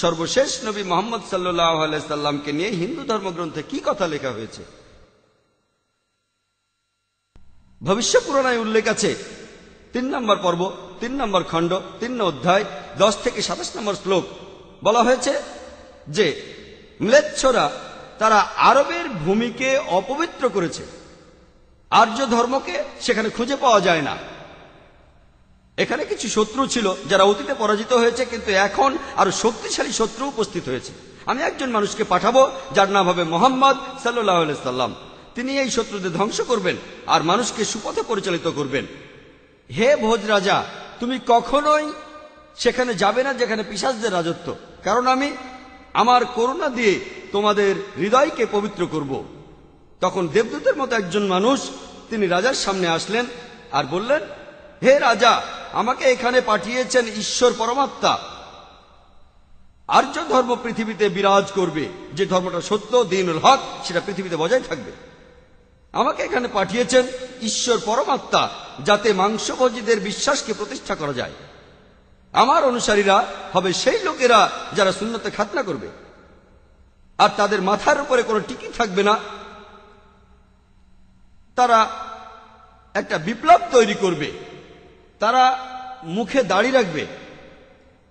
সর্বশেষ নবী মুহাম্মদ সাল্লাল্লাহু আলাইহি সাল্লামকে নিয়ে হিন্দু ধর্মগ্রন্থে কি কথা লেখা হয়েছে। ভবিষ্য পুরাণায় উল্লেখ আছে 3 নম্বর পর্ব, 3 নম্বর খণ্ড, 3 অধ্যায়, 10 থেকে 27 নম্বর শ্লোক। বলা হয়েছে যে ম্লেচ্ছরা তারা আরবের ভূমিকে অপবিত্র করেছে, আর্য ধর্মকে সেখানে খুঁজে পাওয়া যায় না। এখানে কিছু শত্রু ছিল যারা অতীতে পরাজিত হয়েছে, কিন্তু এখন আরো শক্তিশালী শত্রু উপস্থিত হয়েছে। আমি একজন মানুষকে পাঠাবো যার নাম হবে মুহাম্মদ সাল্লাল্লাহু আলাইহি সাল্লাম। তিনি এই শত্রুদের ধ্বংস করবেন আর মানুষকে সুপথে পরিচালিত করবেন। হে ভোজ রাজা, তুমি কখনোই সেখানে যাবে না যেখানে পিশাচদের রাজত্ব, কারণ আমি আমার করুণা দিয়ে তোমাদের হৃদয়কে পবিত্র করব। তখন দেবদূতের মতো একজন মানুষ তিনি রাজার সামনে আসলেন আর বললেন, হে রাজা, আমাকে এখানে পাঠিয়েছেন ঈশ্বর পরমাত্মা। আর্য ধর্ম পৃথিবীতে বিরাজ করবে, যে ধর্মটা সত্য, দ্বীনুল হক, সেটা পৃথিবীতে বজায় থাকবে। আমাকে এখানে পাঠিয়েছেন ঈশ্বর পরমাত্মা, যাতে মাংসভোজীদের বিশ্বাসকে প্রতিষ্ঠা করা যায়। আমার অনুসারীরা হবে সেই লোকেরা যারা সুন্নতে খাতনা করবে, আর তাদের মাথার উপরে কোনো টিকি থাকবে না। তারা একটা বিপ্লব তৈরি করবে, তারা মুখে দাড়ি রাখবে,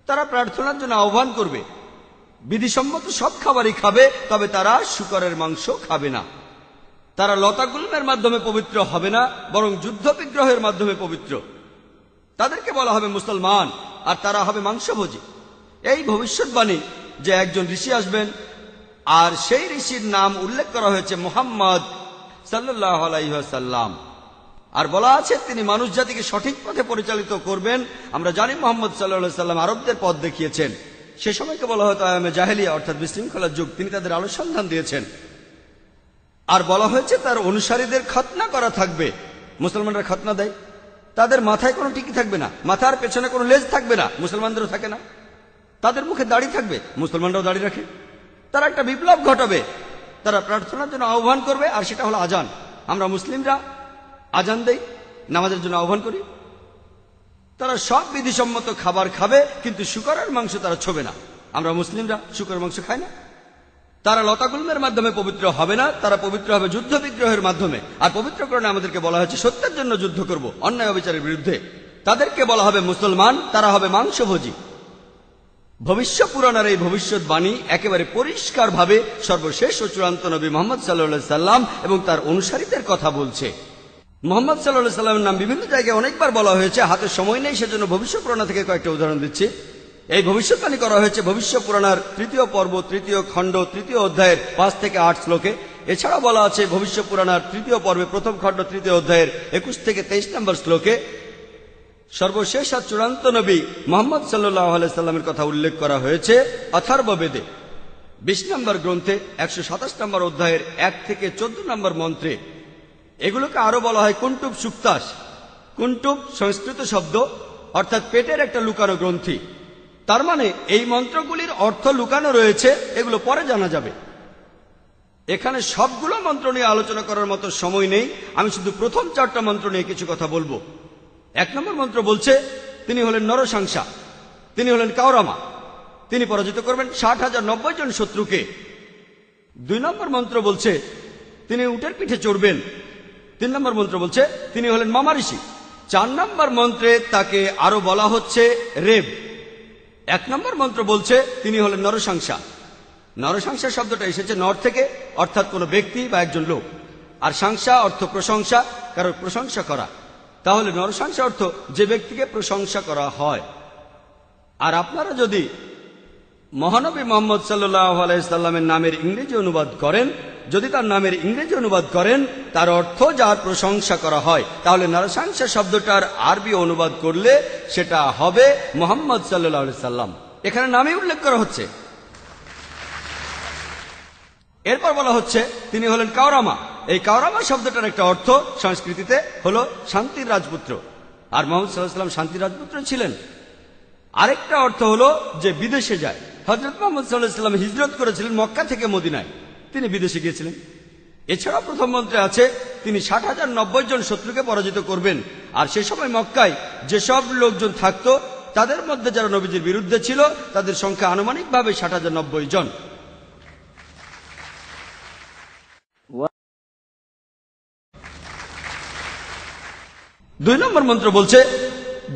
তারা প্রার্থনার জন্য আহ্বান করবে, বিধিসম্মত সব খাবারই খাবে, তবে তারা শূকরের মাংস খাবে না। তারা লতাগুল্মের মাধ্যমে পবিত্র হবে না, বরং যুদ্ধ বিগ্রহের মাধ্যমে পবিত্র। তাদেরকে বলা হবে মুসলমান, আর তারা হবে মাংসভোজী। এই ভবিষ্যৎবাণী যে একজন ঋষি আসবেন, আর সেই ঋষির নাম উল্লেখ করা হয়েছে মুহাম্মদ সাল্লাল্লাহু আলাইহি ওয়াসাল্লাম। আর বলা আছে তিনি মানুষ জাতিকে সঠিক পথে পরিচালিত করবেন। আমরা জানি মুহাম্মদ সাল্লাল্লাহু আলাইহি ওয়াসাল্লাম আরবদের পথ দেখিয়েছেন। সে সময়কে বলা হতো আয়ামে জাহেলিয়া, অর্থাৎ বিশৃঙ্খলার যুগ। তিনি তাদের আলো সন্ধান দিয়েছেন। আর বলা হয়েছে তার অনুসারীদের খতনা করা থাকবে। মুসলমানরা খতনা দেয়, তাদের মাথায় কোনো টিকি থাকবে না, মাথার পেছনে কোনো লেজ থাকবে না, মুসলমানদেরও থাকে না। তাদের মুখে দাড়ি থাকবে, মুসলমানরাও দাড়ি রাখে। তারা একটা বিপ্লব ঘটাবে, তারা প্রার্থনার জন্য আহ্বান করবে, আর সেটা হলো আজান। আমরা মুসলিমরা আজান দেই, নামাজের জন্য আহ্বান করি। তারা সব বিধিসম্মত খাবার খাবে, কিন্তু শূকরের মাংস তারা ছোবে না। আমরা মুসলিমরা শূকরের মাংস খাই না। তারা লতাগুল্মের মাধ্যমে পবিত্র হবে না, তারা পবিত্র হবে যুদ্ধ বিগ্রহের মাধ্যমে। আর পবিত্রকরণে আমাদেরকে বলা হয়েছে সত্যের জন্য যুদ্ধ করব, অন্যায় অবিচারের বিরুদ্ধে। তাদেরকে বলা হবে মুসলমান, তারা হবে মাংসভোজী। ভবিষ্য পুরাণের এই ভবিষ্যৎবাণী একেবারে পরিষ্কারভাবে সর্বশেষ ও চূড়ান্ত নবী মুহাম্মদ সাল্লাল্লাহু আলাইহি সাল্লাম এবং তার অনুসারীদের কথা বলছে। মুহাম্মদ সাল্লাল্লাহু আলাইহি সাল্লামের নাম বিভিন্ন জায়গায় অনেকবার বলা হয়েছে, হাতে সময় নেই, সেজন্য ভবিষ্য পুরাণ থেকে কয়েকটা উদাহরণ দিচ্ছি। এই ভবিষ্যৎবাণী করা হয়েছে ভবিষ্য পুরাণের 3য় পর্ব, 3য় খণ্ড, 3য় অধ্যায়ের 5 থেকে 8 শ্লোকে। এছাড়া বলা আছে ভবিষ্য পুরাণের 3য় পর্বে 1ম খণ্ড, 3য় অধ্যায়ের 21 থেকে 23 নম্বর শ্লোকে। সর্বশেষ আর চূড়ান্ত নবী মুহাম্মদ সাল্লাল্লাহু আলাইহি সাল্লামের কথা উল্লেখ করা হয়েছে অথর্ববেদে 20 নম্বর গ্রন্থে 127 নম্বর অধ্যায়ের 1 থেকে 14 নম্বর মন্ত্রে। এগুলোকে আরো বলা হয় কুন্টুব সুক্তাস। কুন্টুব সংস্কৃত শব্দ, অর্থাৎ পেটের একটা লুকানো গ্রন্থি। তার মানে এই মন্ত্রগুলির অর্থ লুকানো রয়েছে, এগুলো পরে জানা যাবে। এখানে সবগুলো মন্ত্র নিয়ে আলোচনা করার মতো সময় নেই, আমি শুধু প্রথম 4টা মন্ত্র নিয়ে কিছু কথা বলবো। 1 নম্বর মন্ত্র বলছে তিনি হলেন নরসাংসা, তিনি হলেন কাওরামা, তিনি পরাজিত করবেন 60,090 জন শত্রুকে। 2 নম্বর মন্ত্র বলছে তিনি উটের পিঠে চড়বেন। 3 নম্বর মন্ত্র বলছে তিনি হলেন মামা ঋষি। 4 নম্বর মন্ত্রে তাকে আরো বলা হচ্ছে রেব। 1 নম্বর মন্ত্র বলছে তিনি হলেন নরসাংসা। নরসাংসা শব্দটা এসেছে নর থেকে, অর্থাৎ কোনো ব্যক্তি বা একজন লোক। আর সাংসা অর্থ প্রশংসা, কারোর প্রশংসা করা। তাহলে নরসাংসা অর্থ যে ব্যক্তিকে প্রশংসা করা হয়। আর আপনারা যদি মহানবী মুহাম্মদ সাল্লাল্লাহু আলাইহি সাল্লামের নামের ইংরেজি অনুবাদ করেন, যদি তার নামের ইংরেজি অনুবাদ করেন তার অর্থ যার প্রশংসা করা হয়, তাহলে নরসাংসা শব্দটার আরবি অনুবাদ করলে সেটা হবে মুহাম্মদ সাল্লাল্লাহু আলাইহি সাল্লাম। এখানে নামে উল্লেখ করা হচ্ছে। এরপর বলা হচ্ছে তিনি হলেন কাওরামা। এই কাওরামা শব্দটার একটা অর্থ সংস্কৃতিতে হলো শান্তির রাজপুত্র। আর মুহাম্মদ সাল্লাল্লাহু আলাইহি সাল্লাম শান্তির রাজপুত্র ছিলেন। আরেকটা অর্থ হলো যে বিদেশে যায়। হযরত মুহাম্মদ সাল্লাল্লাহু আলাইহি সাল্লাম হিজরত করেছিলেন মক্কা থেকে মদিনায়, তিনি বিদেশে গিয়েছিলেন। এছাড়া প্রথম মন্ত্রে আছে তিনি 60,090 জন শত্রুকে পরাজিত করবেন। আর সে সময় মক্কায় যেসব লোকজন থাকতো তাদের মধ্যে যারা নবীজির বিরুদ্ধে ছিল তাদের সংখ্যা আনুমানিকভাবে 60,090 জন। দুই নম্বর মন্ত্র বলছে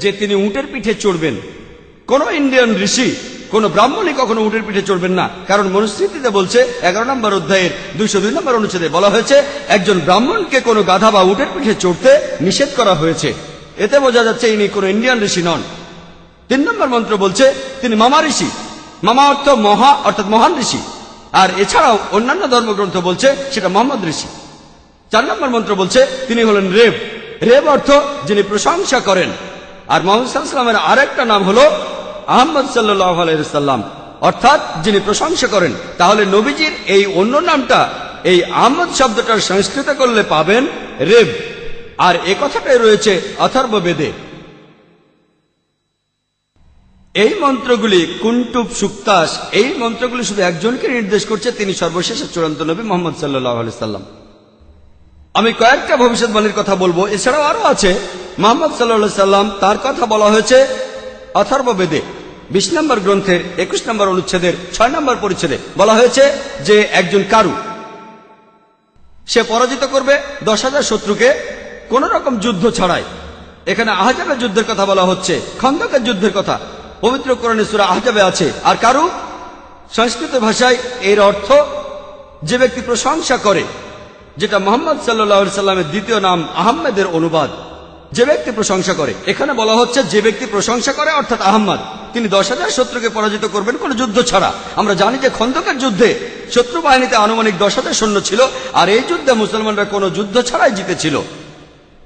যে তিনি উটের পিঠে চড়বেন। কোন ইন্ডিয়ান ঋষি, কোন ব্রাহ্মণই কখনো উটের পিঠে চড়বেন না, কারণ মনুস্মৃতিতে বলছে 11 নম্বর অধ্যায়ের 202 নম্বর অনুচ্ছেদে বলা হয়েছে একজন ব্রাহ্মণকে কোনো গাধা বা উটের পিঠে চড়তে নিষেধ করা হয়েছে। এতে বোঝা যাচ্ছে ইনি কোন ইন্ডিয়ান ঋষি নন। 3 নম্বর মন্ত্র বলছে তিনি মামা ঋষি। মামা অর্থ মহা, অর্থাৎ মহান ঋষি। আর এছাড়াও অন্যান্য ধর্মগ্রন্থ বলছে সেটা মোহাম্মদ ঋষি। 4 নম্বর মন্ত্র বলছে তিনি হলেন রেব। রেব অর্থ যিনি প্রশংসা করেন। আর মোহাম্মদ সাল্লাল্লাহু আলাইহি ওয়াসাল্লামের আরেকটা নাম হলো আহমদ সাল্লাল্লাহু আলাইহি ওয়াসাল্লাম, অর্থাৎ যিনি প্রশংসা করেন। তাহলে নবীজির এই অন্য নামটা এই আহমদ শব্দটার সংস্কৃত করলে পাবেন রেব। আর এ কথাটাই রয়েছে অথর্ববেদে। এই মন্ত্রগুলি কুন্টুব সুক্তাস, এই মন্ত্রগুলি শুধু একজনকে নির্দেশ করছে, তিনি সর্বশেষ চূড়ান্ত নবী মোহাম্মদ সাল্লাল্লাহু আলাইহি ওয়াসাল্লাম। আমি কয়েকটা ভবিষ্যৎবাণীর কথা বলবো, এছাড়াও আরো আছে। মোহাম্মদ সাল্লাল্লাহু আলাইহি ওয়াসাল্লাম, তার কথা বলা হয়েছে অথর্ববেদে 20 নম্বর গ্রন্থের 21 নম্বর অনুচ্ছেদের 6 নম্বর পরিচ্ছেদে বলা হয়েছে যে একজন কারু, সে পরাজিত করবে 10,000 শত্রুকে কোন রকম যুদ্ধ ছাড়াই। এখানে আহজাবের যুদ্ধের কথা বলা হচ্ছে, খন্দকের যুদ্ধের কথা পবিত্র কোরআনে সূরা আহজাবে আছে। আর কারু সংস্কৃত ভাষায় এর অর্থ যে ব্যক্তি প্রশংসা করে, যেটা মোহাম্মদ সাল্লাল্লাহু আলাইহি সাল্লামের দ্বিতীয় নাম আহমেদের অনুবাদ। যে ব্যক্তি প্রশংসা করে, এখানে বলা হচ্ছে যে ব্যক্তি প্রশংসা করে অর্থাৎ আহমদ, তিনি 10,000 শত্রুকে পরাজিত করবেন কোন যুদ্ধ ছাড়া। আমরা জানি যে খন্দকের যুদ্ধে শত্রু বাহিনীতে আনুমানিক 10,000 সৈন্য ছিল, আর এই যুদ্ধে মুসলমানরা কোন যুদ্ধ ছাড়াই জিতেছিল।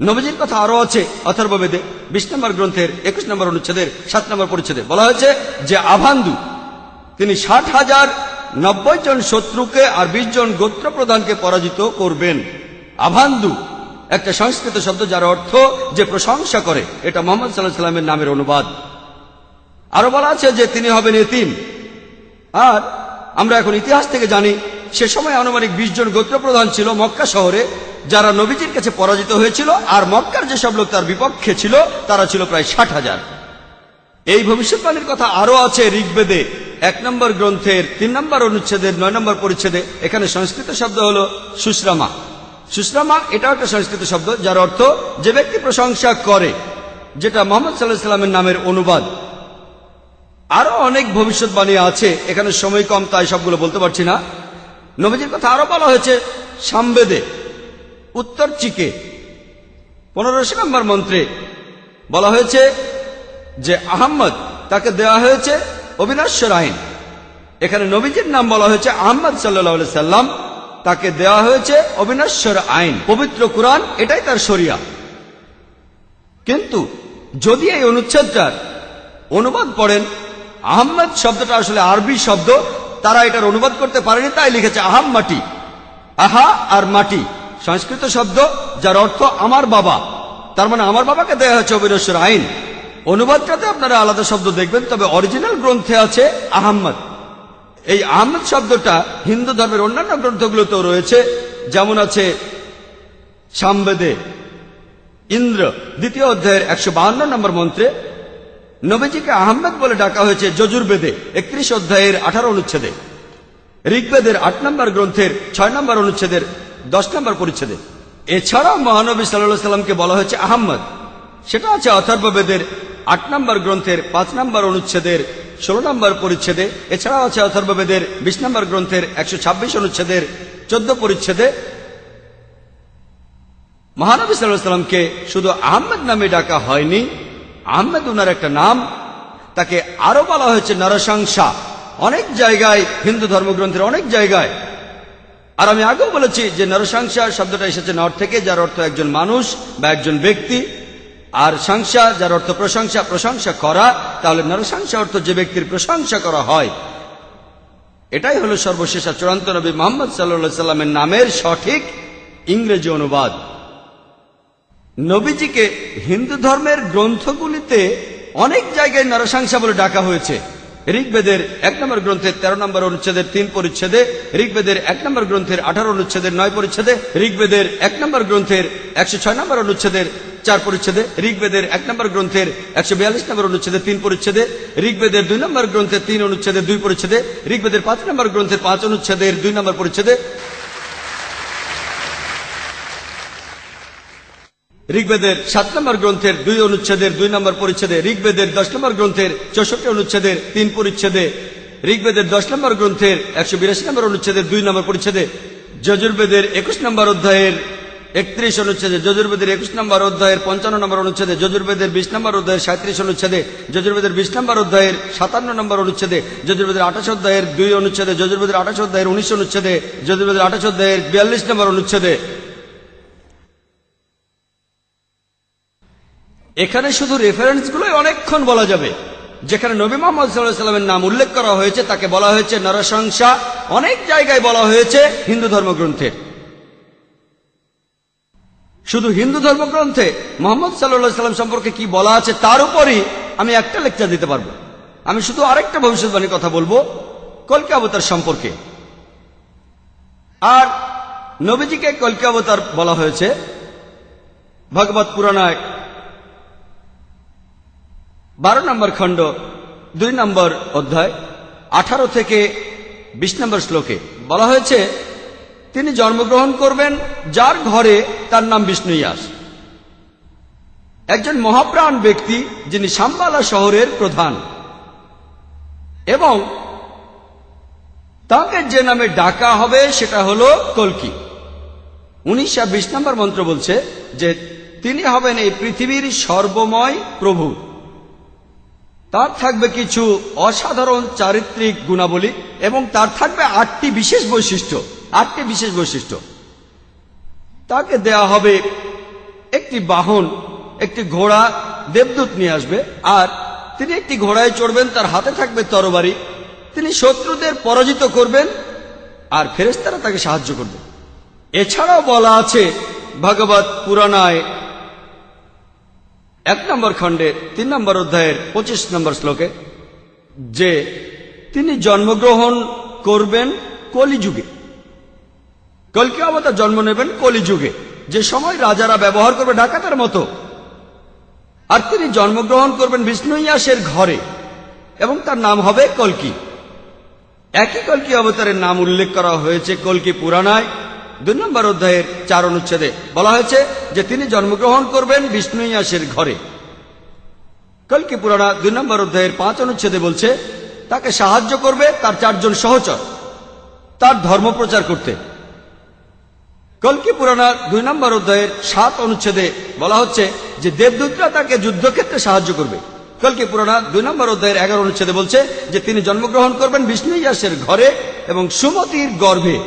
নবীজির কথা আরো আছে অথর্ববেদে 20 নম্বর গ্রন্থের 21 নম্বর অনুচ্ছেদের 7 নম্বর পরিচ্ছেদে বলা হয়েছে যে আভান্দু, তিনি 60,090 জন শত্রুকে আর 20 জন গোত্র প্রধানকে পরাজিত করবেন। আভান্দু একটা সংস্কৃত শব্দ যার অর্থ যে প্রশংসা করে। এটা মোহাম্মদ সাল্লাল্লাহু আলাইহি ওয়াসাল্লামের নামের অনুবাদ। আরো বলা আছে যে তিনি হবেন এতিম। আর আমরা এখন ইতিহাস থেকে জানি সে সময় আনুমানিক 20 জন গোত্র প্রধান ছিল মক্কা শহরে, যারা নবীজির কাছে পরাজিত হয়েছিল। আর মক্কার যেসব লোক তার বিপক্ষে ছিল তারা ছিল প্রায় 60,000। এই ভবিষ্যৎবাণীর কথা আরো আছে ঋগ্বেদে 1 নম্বর গ্রন্থের 3 নম্বর অনুচ্ছেদের 9 নম্বর পরিচ্ছেদে। এখানে সংস্কৃত শব্দ হলো সুশ্রামা। সুশ্রামা এটাও একটা সংস্কৃত শব্দ যার অর্থ যে ব্যক্তি প্রশংসা করে, যেটা মোহাম্মদ সাল্লাল্লাহু আলাইহি ওয়াসাল্লামের নামের অনুবাদ। আরো অনেক ভবিষ্যৎবাণী আছে, এখানে সময় কম তাই সবগুলো বলতে পারছি না। নবীজির কথা আরো বলা হয়েছে সামবেদে উত্তর চিকে 15 নম্বর মন্ত্রে বলা হয়েছে যে আহম্মদ, তাকে দেওয়া হয়েছে অবিনশ্বর আইন। এখানে নবীজির নাম বলা হয়েছে আহমদ সাল্লাল্লাহু আলাইহি সাল্লাম, তাকে দেওয়া হয়েছে অবিনশ্বর আইন। পবিত্র কুরআন এটাই তার শরিয়া। কিন্তু যদি এই অনুচ্ছেদটার অনুবাদ পড়েন, আহম্মদ শব্দটা আসলে আরবি শব্দ, তারা এটার অনুবাদ করতে পারেনি, তাই লিখেছে আহাম মাটি। আহা আর মাটি সংস্কৃত শব্দ যার অর্থ আমার বাবা। তার মানে আমার বাবাকে দেওয়া হয়েছে অবিনশ্বর আইন। অনুবাদটাতে আপনারা আলাদা শব্দ দেখবেন, তবে অরিজিনাল গ্রন্থে আছে আহম্মদ। এই আহমদ শব্দটা হিন্দু ধর্মের অন্যান্য গ্রন্থগুলোতেও রয়েছে, যেমন আছে সামবেদে ইন্দ্র 2য় অধ্যায়ের 152 নম্বর মন্ত্রে নবীজিকে আহমেদ বলে ডাকা হয়েছে যজুর্বেদে 31 অধ্যায়ের 18 অনুচ্ছেদে, ঋগ্বেদের 8 নম্বর গ্রন্থের 6 নম্বর অনুচ্ছেদের 10 নম্বর পরিচ্ছেদে। এছাড়াও মহানবী সাল্লাল্লাহু আলাইহি সাল্লামকে বলা হয়েছে আহমদ, সেটা আছে অথর্ববেদের 8 নম্বর গ্রন্থের 5 নম্বর অনুচ্ছেদের 16 নম্বর পরিচ্ছেদে। এছাড়াও আছে অথর্ববেদের 20 নম্বর গ্রন্থের 126 অনুচ্ছেদের 14 পরিচ্ছেদে। মহানবী সাল্লাল্লাহু আলাইহি সাল্লামকে শুধু আহমদ নামে ডাকা হয়নি, আহমেদ উনার একটা নাম। তাকে আরো বলা হয়েছে নরসংসা অনেক জায়গায়, হিন্দু ধর্মগ্রন্থের অনেক জায়গায়। আর আমি আগেও বলেছি যে নরসংসা শব্দটা এসেছে নর থেকে, যার অর্থ একজন মানুষ বা একজন ব্যক্তি। আর সংসা যার অর্থ প্রশংসা, প্রশংসা করা। তাহলে নরসংসা অর্থ যে ব্যক্তির প্রশংসা করা হয়। এটাই হলো সর্বশেষ চূড়ান্ত নবী মুহাম্মদ সাল্লাল্লাহু আলাইহি সাল্লামের নামের সঠিক ইংরেজি অনুবাদ। নবীজিকে হিন্দু ধর্মের গ্রন্থগুলিতে অনেক জায়গায় নরসংসা বলে ডাকা হয়েছে। ঋগ্বেদের 1 নম্বর গ্রন্থের 13 নম্বর অনুচ্ছেদের 3 পরিচ্ছেদে, ঋগ্বেদের 1 নম্বর গ্রন্থের 18 অনুচ্ছেদের 9 পরিচ্ছেদে, ঋগ্বেদের 1 নম্বর গ্রন্থের 106 নম্বর অনুচ্ছেদের 4 পরিচ্ছেদে, ঋগ্বেদের 1 নম্বর গ্রন্থের 142 নম্বর অনুচ্ছেদে 3 পরিচ্ছেদে, ঋগ্বেদের 2 নম্বর গ্রন্থের 3 অনুচ্ছেদে 2 পরিচ্ছেদে, ঋগ্বেদের 5 নম্বর গ্রন্থের 5 অনুচ্ছেদের 2 নম্বর পরিচ্ছেদে, ঋগ্বেদের 7 নম্বর গ্রন্থের 2 অনুচ্ছেদের 2 নম্বর পরিচ্ছেদে, ঋগ্বেদের 10 নম্বর গ্রন্থের 64 অনুচ্ছেদের 3 পরিচ্ছেদে, ঋগ্বেদের 10 নম্বর গ্রন্থের 182 নম্বর অনুচ্ছেদের 2 নম্বর পরিচ্ছেদে, যজুর্বেদের 21 নম্বর অধ্যায়ের 31 অনুচ্ছেদে, যজুর্বেদের 21 নম্বর অধ্যায়ের 55 নম্বর অনুচ্ছেদে, যজুর্বেদের 20 নম্বর অধ্যায়ের 37 অনুচ্ছেদে, যজুর্বেদের 20 নম্বর অধ্যায়ের 57 নম্বর অনুচ্ছেদে, যজুর্বেদের 28 অধ্যায়ের 2 অনুচ্ছেদে, যজুর্বেদের 28 অধ্যায়ের 19 অনুচ্ছেদে, যজুর্বেদের 28 অধ্যায়ের 42 নম্বর অনুচ্ছেদে। এখানে শুধু রেফারেন্সগুলোই অনেকক্ষণ বলা যাবে। যেখানে নবী মুহাম্মদ সাল্লাল্লাহু আলাইহি ওয়াসাল্লামের নাম উল্লেখ করা হয়েছে তাকে বলা হয়েছে নরশংসা, অনেক জায়গায় বলা হয়েছে হিন্দু ধর্মগ্রন্থের। শুধু হিন্দু ধর্মগ্রন্থে মুহাম্মদ সাল্লাল্লাহু আলাইহি ওয়াসাল্লাম সম্পর্কে কি বলা আছে তার উপরই আমি একটা লেকচার দিতে পারবো। আমি শুধু আরেকটা ভবিষ্যৎবাণীর কথা বলবো কলকি অবতার সম্পর্কে। আর নবীজিকে কলকি অবতার বলা হয়েছে ভগবত পুরাণায় 12 নম্বর খণ্ড 2 নম্বর অধ্যায় 18 থেকে 20 নম্বর শ্লোকে বলা হয়েছে তিনি জন্মগ্রহণ করবেন যার ঘরে তার নাম বিষ্ণুইয়াস, একজন মহাপ্রাণ ব্যক্তি যিনি শাম্বালা শহরের প্রধান, এবং তাকে যে নামে ডাকা হবে সেটা হলো কলকি। 19 আর 20 নম্বর মন্ত্র বলছে যে তিনি হবেন এই পৃথিবীর সর্বময় প্রভু। তার থাকবে কিছু অসাধারণ চারিত্রিক গুণাবলী এবং তার থাকবে 8টি বিশেষ বৈশিষ্ট্য। 8টি বিশেষ বৈশিষ্ট্য তাকে দেয়া হবে। একটি বাহন, একটি ঘোড়া দেবদূত নিয়ে আসবে, আর তিনি একটি ঘোড়ায় চড়বেন, তার হাতে থাকবে তরবারি, তিনি শত্রুদের পরাজিত করবেন আর ফেরেশতারা তাকে সাহায্য করবে। এছাড়াও বলা আছে ভগবত পুরাণায় 1 নম্বর খণ্ডে 3 নম্বর অধ্যায়ের 25 নম্বর শ্লোকে যে তিনি জন্মগ্রহণ করবেন কলিযুগে। কলকি অবতার জন্ম নেবেন কলিযুগে, যে সময় রাজারা ব্যবহার করবে ডাকাতের মতো। আর তিনি জন্মগ্রহণ করবেন বিষ্ণুইয়াসের ঘরে এবং তার নাম হবে কলকি। একই কলকি অবতারের নাম উল্লেখ করা হয়েছে কলকি পুরাণায় 2 নম্বর অধ্যায়ের 4 অনুচ্ছেদে। বলা হয়েছে যে তিনি জন্মগ্রহণ করবেন বিষ্ণুইয়াসের ঘরে। কলকি পুরাণা 2 নম্বর অধ্যায়ের 5 অনুচ্ছেদে বলছে তাকে সাহায্য করবে তার 4 জন সহচর তার ধর্ম প্রচার করতে। কলকি পুরাণা 2 নম্বর অধ্যায়ের 7 অনুচ্ছেদে বলা হচ্ছে যে দেবদূতরা তাকে যুদ্ধক্ষেত্রে সাহায্য করবে। কলকি পুরাণা 2 নম্বর অধ্যায়ের 11 অনুচ্ছেদে বলছে যে তিনি জন্মগ্রহণ করবেন বিষ্ণুইয়াসের ঘরে এবং সুমতির গর্ভে।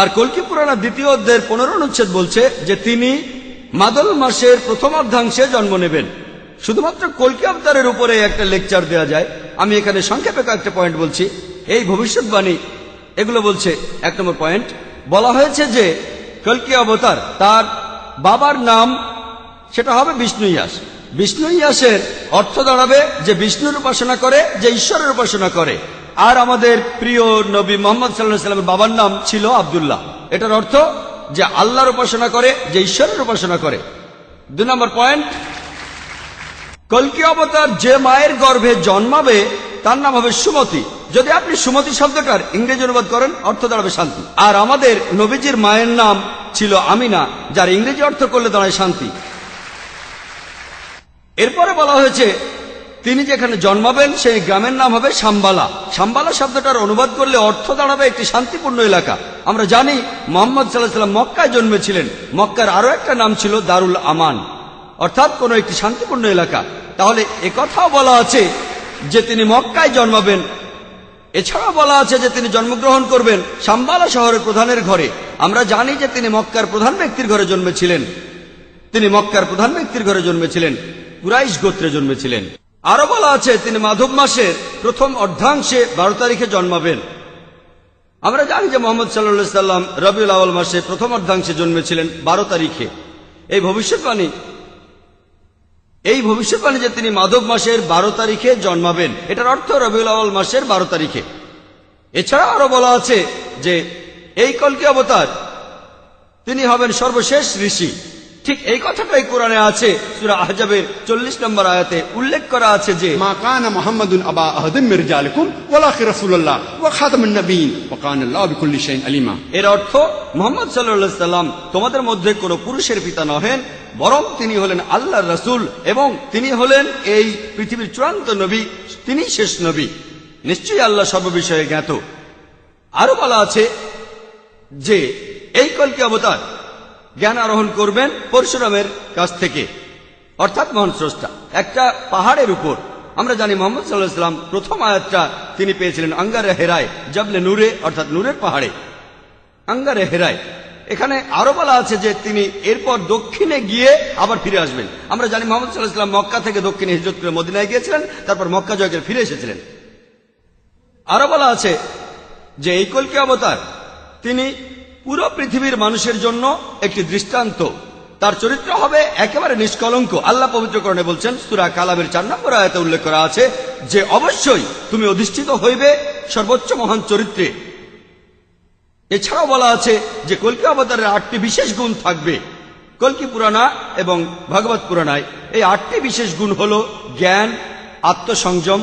আর কলকি পুরাণা 2য় অধ্যায়ের 15 অনুচ্ছেদ বলছে যে তিনি মাদল মাসের প্রথম অর্ধাংশে জন্ম নেবেন। শুধুমাত্র কলকি অবতারের উপরে একটা লেকচার দেওয়া যায়। আমি এখানে সংক্ষেপে কয়েকটা পয়েন্ট বলছি। এই ভবিষ্যৎবাণী এগুলো বলছে। 1 নম্বর পয়েন্ট, বলা হয়েছে যে কলকি অবতার তার বাবার নাম সেটা হবে বিষ্ণুইয়াস। বিষ্ণুইয়াসের অর্থ দাঁড়াবে যে বিষ্ণুর উপাসনা করে, যে ঈশ্বরের উপাসনা করে। আর আমাদের প্রিয় নবী মুহাম্মদ সাল্লাল্লাহু আলাইহি ওয়াসাল্লামের বাবার নাম ছিল আব্দুল্লাহ। এটার অর্থ যে আল্লাহর উপাসনা করে, যে ঈশ্বরের উপাসনা করে। 2 নম্বর পয়েন্ট, কলকি অবতার যে মায়ের গর্ভে জন্মাবে তার নাম হবে সুমতি। যদি আপনি সুমতি শব্দটার ইংরেজি অনুবাদ করেন অর্থ দাঁড়াবে শান্তি। আর আমাদের নবীজির মায়ের নাম ছিল আমিনা, যার ইংরেজি অর্থ করলে দাঁড়ায় শান্তি। এরপরে বলা হয়েছে তিনি যেখানে জন্মাবেন সেই গ্রামের নাম হবে শাম্বালা। শাম্বালা শব্দটার অনুবাদ করলে অর্থ দাঁড়াবে একটি শান্তিপূর্ণ এলাকা। আমরা জানি মুহাম্মদ সাল্লাল্লাহু আলাইহি ওয়াসাল্লাম মক্কায় জন্মেছিলেন। মক্কার আরো একটা নাম ছিল দারুল আমান, অর্থাৎ কোন একটি শান্তিপূর্ণ এলাকা। তাহলে একথাও বলা আছে যে তিনি মক্কায় জন্মাবেন। এছাড়া বলা আছে যে তিনি জন্মগ্রহণ করবেন শাম্বালা শহরের প্রধানের ঘরে। আমরা জানি যে তিনি মক্কার প্রধান ব্যক্তির ঘরে জন্মেছিলেন। তিনি মক্কার প্রধান ব্যক্তির ঘরে জন্মেছিলেন, কুরাইশ গোত্রে জন্মেছিলেন। আরো বলা আছে তিনি মাধব মাসের প্রথম অর্ধাংশে 12 তারিখে জন্মাবেন। আমরা জানি যে মুহাম্মদ সাল্লাল্লাহু আলাইহি সাল্লাম রবিউল আউয়াল মাসে প্রথম অর্ধাংশে জন্মেছিলেন 12 তারিখে। এই ভবিষ্যৎবাণী যে তিনি মাধব মাসের 12 তারিখে জন্মাবেন, এটার অর্থ রবিউল আউয়াল মাসের 12 তারিখে। এছাড়া আরো বলা আছে যে এই কলকি অবতার তিনি হবেন সর্বশেষ ঋষি। ঠিক এই কথাটাই কোরআনে আছে। সূরা আহজাবের 40 নম্বর আয়াতে উল্লেখ করা আছে যে মা কানা মুহাম্মাদুন আবা আহাদিম মির রিজালিকুম ওয়ালাকিন রাসূলুল্লাহ ওয়া খাতামুন নবিয়্যিন ওয়া কানা আল্লাহু বিকুল্লি শাইইন আলিমা। এর অর্থ মুহাম্মদ সাল্লাল্লাহু আলাইহি সাল্লাম তোমাদের মধ্যে কোনো পুরুষের পিতা নহেন, বরং তিনি হলেন আল্লাহর রাসূল এবং তিনি হলেন এই পৃথিবীর চূড়ান্ত নবী, তিনি শেষ নবী। নিশ্চয়ই আল্লাহ সর্ববিষয়ে জ্ঞাত। আরো বলা আছে যে এই কলকি অবতার জ্ঞান আরোহণ করবেন পরশুরামের কাছ থেকে, অর্থাৎ মহান স্রষ্টা একটা পাহাড়ের উপর। আমরা জানি মুহাম্মদ সাল্লাল্লাহু আলাইহি সাল্লাম প্রথম আয়াতটা তিনি পেয়েছিলেন আঙ্গারে হেরায়, জাবলে নূরে, অর্থাৎ নূরের পাহাড়ে, আঙ্গারে হেরায়। এখানে আরো বলা আছে যে তিনি এরপর দক্ষিণে গিয়ে আবার ফিরে আসবেন। আমরা জানি মুহাম্মদ সাল্লাল্লাহু আলাইহি সাল্লাম মক্কা থেকে দক্ষিণে হিজরত করে মদিনায় গিয়েছিলেন, তারপর মক্কা জয় করে ফিরে এসেছিলেন। আরো বলা আছে যে এই কলকি অবতার তিনি পুরো পৃথিবীর মানুষের জন্য একটি দৃষ্টান্ত। তার চরিত্র হবে একেবারে নিষ্কলঙ্ক। আল্লাহ পবিত্রকরণে বলছেন, সূরা কালামের 4 নম্বর আয়াতে উল্লেখ করা আছে যে অবশ্যই তুমি অধিষ্ঠিত হইবে সর্বোচ্চ মহান চরিত্রে। এছাড়াও বলা আছে যে কলকি অবতারের 8টি বিশেষ গুণ থাকবে। কলকি পুরাণা এবং ভাগবত পুরাণায় এই 8টি বিশেষ গুণ হল জ্ঞান, আত্মসংযম,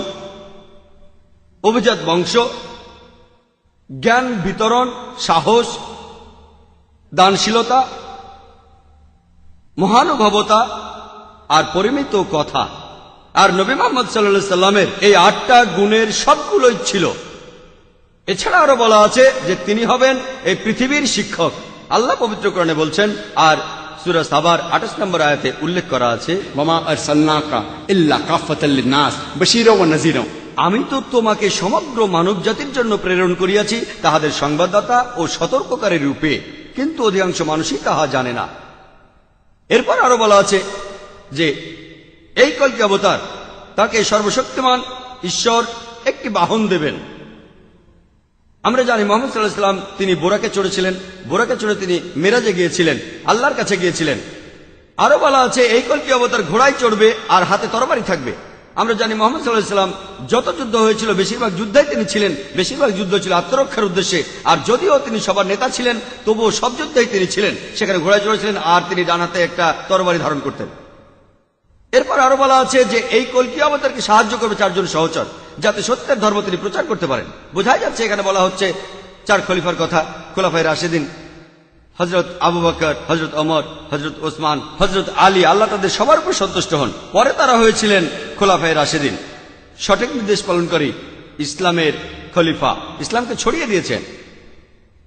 অভিজাত বংশ, জ্ঞান বিতরণ, সাহস, দানশীলতা, মহানুভবতা আর পরিমিত কথা। আর নবী মুহাম্মদ সাল্লাল্লাহু আলাইহি সাল্লামের এই 8টা গুণের সবগুলোই ছিল। এছাড়া আরো বলা আছে যে তিনি হবেন এই পৃথিবীর শিক্ষক। আল্লাহ পবিত্র কোরআনে বলছেন, আর সূরা সাবার 28 নম্বর আয়াতে উল্লেখ করা আছে, ওয়ামা আরসালনাকা ইল্লা কাফাতাল লিন-নাস বাশীরা ওয়া নাযীরা। আমি তো তোমাকে সমগ্র মানব জাতির জন্য প্রেরণ করিয়াছি তাহাদের সংবাদদাতা ও সতর্ককারী রূপে, কিন্তু অধিকাংশ মানুষই তাহা জানে না। এরপর আরো বলা আছে যে এই কলকি অবতার তাকে সর্বশক্তিমান ঈশ্বর একটি বাহন দেবেন। আমরা জানি মুহাম্মদ সাল্লাল্লাহু আলাইহি ওয়াসাল্লাম তিনি বোরাকে চড়েছিলেন, বোরাকে চড়ে তিনি মেরাজে গিয়েছিলেন, আল্লাহর কাছে গিয়েছিলেন। আরো বলা আছে এই কলকি অবতার ঘোড়ায় চড়বে আর হাতে তরবারি থাকবে। আমরা জানি মুহাম্মদ সাল্লাল্লাহু আলাইহি ওয়াসাল্লাম যত যুদ্ধ হয়েছিল বেশিরভাগ যুদ্ধই তিনি ছিলেন, বেশিরভাগ যুদ্ধ ছিল আত্মরক্ষার উদ্দেশ্যে। আর যদিও তিনি সবার নেতা ছিলেন, তবুও সব যুদ্ধেই তিনি ছিলেন সেখানে ঘোড়ায় চড়েছিলেন, আর তিনি ডান হাতে একটা তরবারি ধারণ করতেন। এরপর আরো বলা আছে যে এই কলকি অবতারকে সাহায্য করবে 4 জন সহচর, যাতে সত্যের ধর্ম তিনি প্রচার করতে পারেন। বোঝা যাচ্ছে এখানে বলা হচ্ছে 4 খলিফার কথা, খোলাফায়ে রাশেদিন, হযরত আবু বকর, হযরত ওমর, হযরত ওসমান, হযরত আলী। আল্লাহ তাদের সবার উপর সন্তুষ্ট হন। পরে তারা হয়েছিলেন খোলাফায়ে রাশেদিন, সঠিক নির্দেশ পালনকারী, ইসলামের খলিফা, ইসলামকে ছড়িয়ে দিয়েছেন।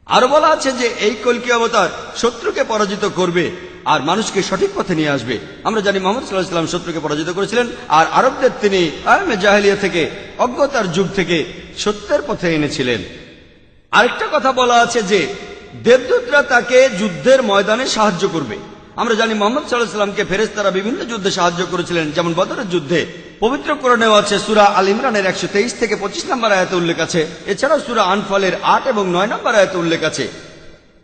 আরো বলা আছে যে এই কলকি অবতার শত্রুকে পরাজিত করবে আর মানুষকে সঠিক পথে নিয়ে আসবে। আমরা জানি মুহাম্মদ সাল্লাল্লাহু আলাইহি ওয়াসাল্লাম শত্রুকে পরাজিত করেছিলেন, আর আরবদের তিনি আয়ামে জাহেলিয়া থেকে, অজ্ঞতার যুগ থেকে সত্যের পথে এনেছিলেন। আরেকটা কথা বলা আছে যে দেবদূতরা তাকে যুদ্ধের ময়দানে সাহায্য করবে। আমরা জানি মুহাম্মদ সাল্লাল্লাহু আলাইহি ওয়াসাল্লামকে ফেরেশতারা বিভিন্ন যুদ্ধে সাহায্য করেছিলেন, যেমন বদরের যুদ্ধে। পবিত্র কোরআনেও আছে, সূরা আল ইমরানের 123 থেকে 25 নম্বর আয়াতে উল্লেখ আছে। এছাড়াও সূরা আনফালের 8 এবং 9 নম্বর আয়াতে উল্লেখ আছে।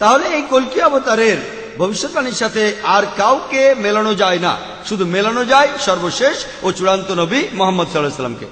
তাহলে এই কলকি অবতারের ভবিষ্যৎবাণীর সাথে আর কাউকে মেলানো যায় না, শুধু মেলানো যায় সর্বশেষ ও চূড়ান্ত নবী মুহাম্মদ সাল্লাল্লাহু আলাইহি ওয়াসাল্লামকে।